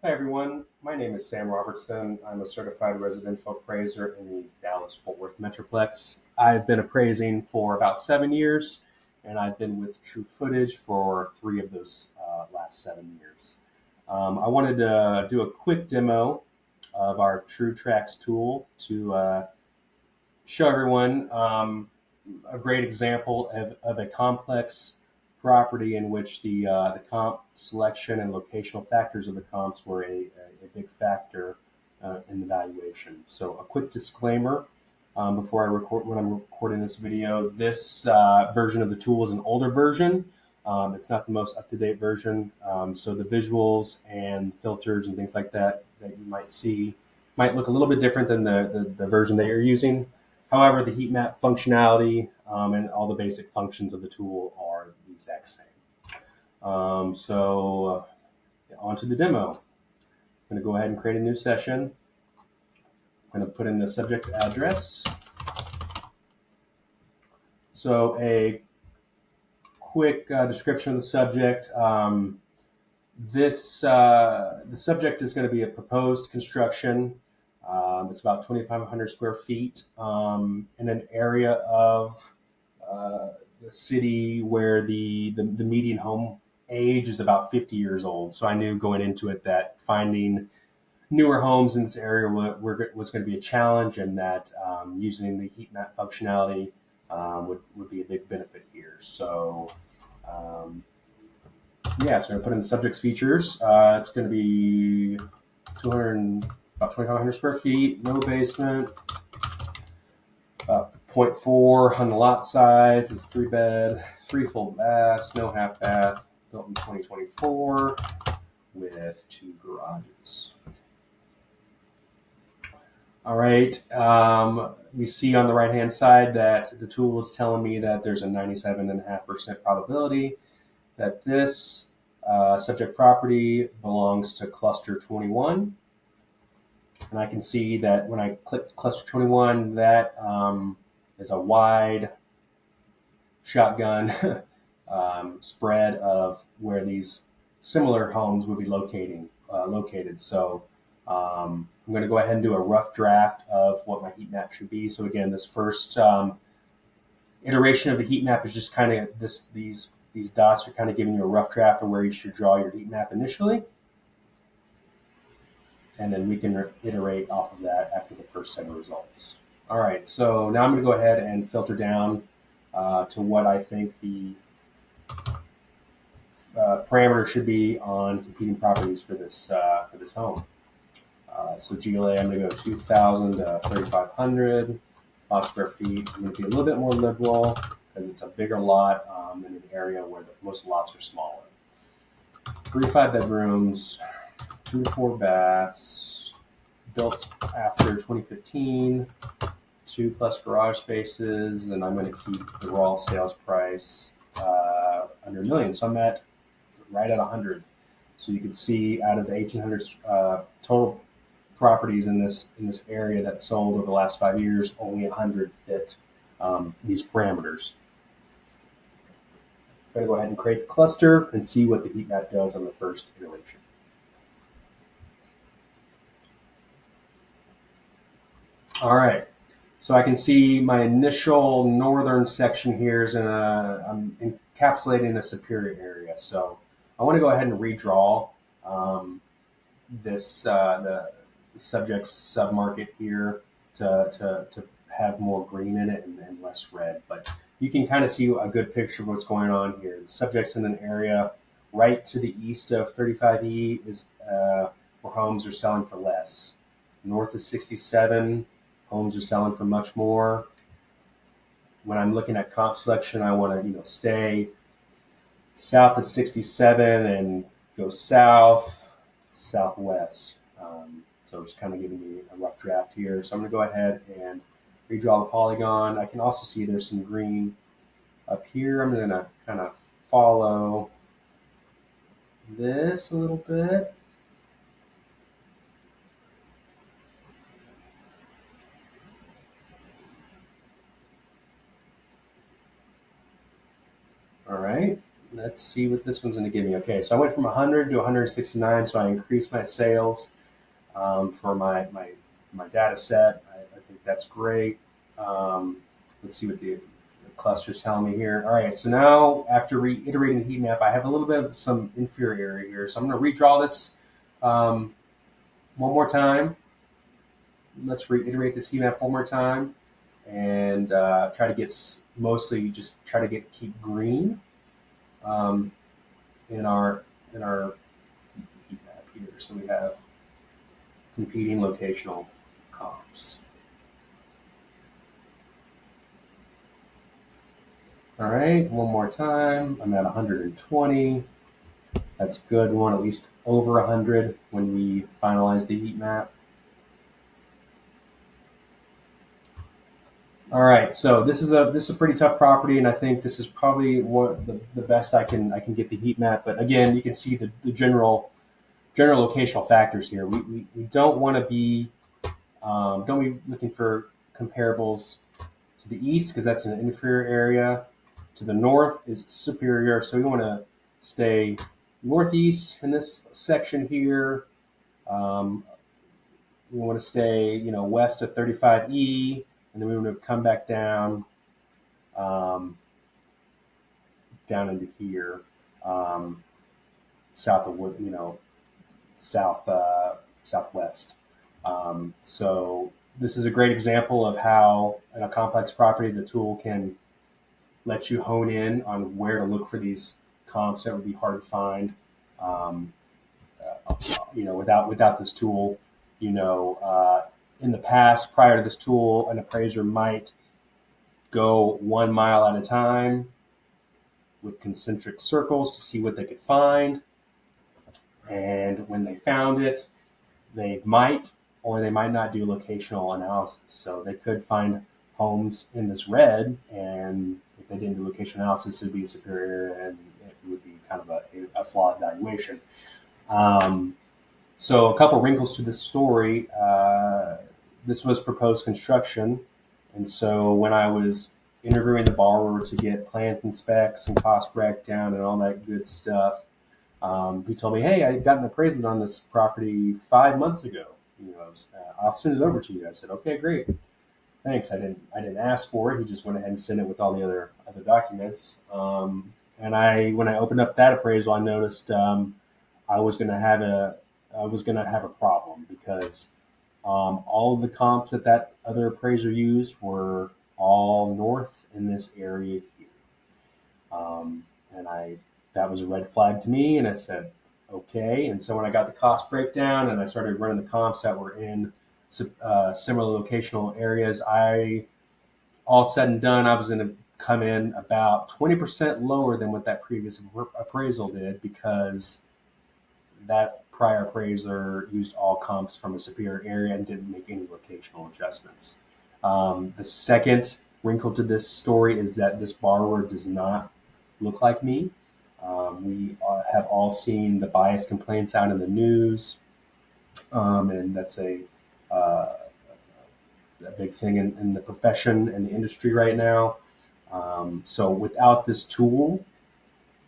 Hi everyone, my name is Sam Robertson. I'm a certified residential appraiser in the Dallas-Fort Worth Metroplex. I've been appraising for about 7 years, and I've been with True Footage for three of those last 7 years. I wanted to do a quick demo of our TrueTracks tool to show everyone a great example of a complex property in which the comp selection and locational factors of the comps were a big factor in the valuation. So a quick disclaimer before I record when I'm recording this video. This version of the tool is an older version. It's not the most up-to-date version, so the visuals and filters and things like that that you might see might look a little bit different than the version that you're using. However, the heat map functionality and all the basic functions of the tool are the exact same. On to the demo. I'm going to go ahead and create a new session. I'm going to put in the subject address. So a quick description of the subject. The subject is going to be a proposed construction. It's about 2,500 square feet in an area of the city where the median home age is about 50 years old. So I knew going into it that finding newer homes in this area was going to be a challenge, and that using the heat map functionality would be a big benefit here. So um, yeah, so I'm going to put in the subject's features. It's going to be 200, about 2,500 square feet, no basement, zero point 0.4 on the lot size. It's 3-bed, 3 full baths, no half bath, built in 2024 with 2 garages. All right, we see on the right-hand side that the tool is telling me that there's a 97.5% probability that this subject property belongs to cluster 21. And I can see that when I click cluster 21, that is a wide shotgun spread of where these similar homes would be located. So I'm going to go ahead and do a rough draft of what my heat map should be. So again, this first iteration of the heat map is just kind of these dots are kind of giving you a rough draft of where you should draw your heat map initially. And then we can iterate off of that after the first set of results. All right, so now I'm going to go ahead and filter down to what I think the parameter should be on competing properties for this home. So GLA, I'm going to go 2,000 to 3,500 square feet. I'm going to be a little bit more liberal because it's a bigger lot in an area where most lots are smaller. 3 5-bedrooms, 2 to 4 baths, built after 2015, 2 plus garage spaces, and I'm going to keep the raw sales price under $1 million. So I'm at right at 100. So you can see out of the 1,800 total properties in this area that sold over the last 5 years, only 100 fit these parameters. I'm going to go ahead and create the cluster and see what the heat map does on the first iteration. All right, so I can see my initial northern section here is I'm encapsulating a superior area. So I want to go ahead and redraw the subject's submarket here to have more green in it and less red. But you can kind of see a good picture of what's going on here. The subject's in an area right to the east of 35E is where homes are selling for less. North of 67, homes are selling for much more. When I'm looking at comp selection, I want to stay south of 67 and go southwest. So it's kind of giving me a rough draft here. So I'm going to go ahead and redraw the polygon. I can also see there's some green up here. I'm going to kind of follow this a little bit. All right, let's see what this one's going to give me. Okay, so I went from 100 to 169, so I increased my sales for my data set. I think that's great. Let's see what the cluster's telling me here. All right, so now after reiterating the heat map, I have a little bit of some inferior area here. So I'm going to redraw this one more time. Let's reiterate this heat map one more time and try to get mostly just try to keep green in our heat map here. So we have competing locational comps. All right, one more time. I'm at 120. That's good. We want at least over 100 when we finalize the heat map. All right, so this is a pretty tough property, and I think this is probably the best I can get the heat map. But again, you can see the general locational factors here. We don't want to be don't be looking for comparables to the east because that's an inferior area. To the north is superior, so we want to stay northeast in this section here. We want to stay, west of 35E, and then we want to come back down, down into here, south of southwest. So this is a great example of how in a complex property the tool can let you hone in on where to look for these comps that would be hard to find. Without this tool, in the past, prior to this tool, an appraiser might go 1 mile at a time with concentric circles to see what they could find. And when they found it, they might or they might not do locational analysis. So they could find homes in this red, and if they didn't do location analysis, it would be superior and it would be kind of a flawed valuation. So a couple wrinkles to this story. This was proposed construction, and so when I was interviewing the borrower to get plans and specs and cost breakdown and all that good stuff, he told me, "Hey, I got an appraisal on this property 5 months ago. I'll send it over to you." I said, "Okay, great, thanks." I didn't ask for it. He just went ahead and sent it with all the other documents. And when I opened up that appraisal, I noticed I was going to have a problem because all of the comps that other appraiser used were all north in this area here. And that was a red flag to me, and I said, okay. And so when I got the cost breakdown and I started running the comps that were in similar locational areas, all said and done, I was going to come in about 20% lower than what that previous appraisal did because that prior appraiser used all comps from a superior area and didn't make any locational adjustments. The second wrinkle to this story is that this borrower does not look like me. We have all seen the bias complaints out in the news, and that's a big thing in the profession and the industry right now. So without this tool,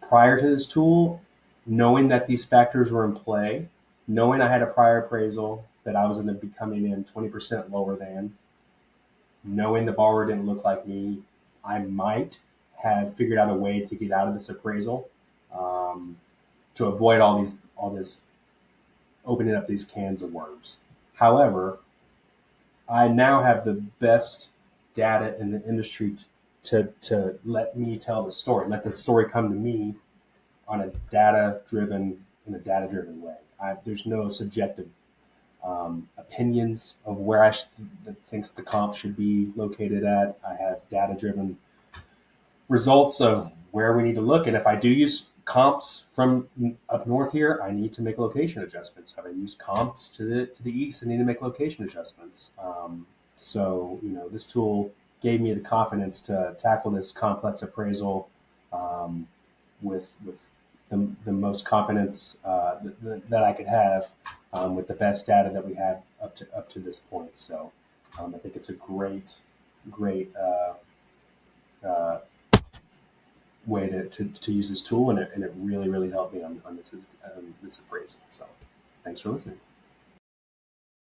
prior to this tool, knowing that these factors were in play, knowing I had a prior appraisal that I was going to be coming in 20% lower than, knowing the borrower didn't look like me, I might have figured out a way to get out of this appraisal to avoid all this opening up these cans of worms. However, I now have the best data in the industry to let me tell the story, let the story come to me on a data-driven way. There's no subjective opinions of where I thinks the comp should be located at. I have data-driven results of where we need to look, and if I do use comps from up north here, I need to make location adjustments. If I use comps to the east, I need to make location adjustments. So this tool gave me the confidence to tackle this complex appraisal with the most confidence that I could have with the best data that we had up to this point. So I think it's a great way to use this tool, and it really, really helped me on this appraisal. So thanks for listening.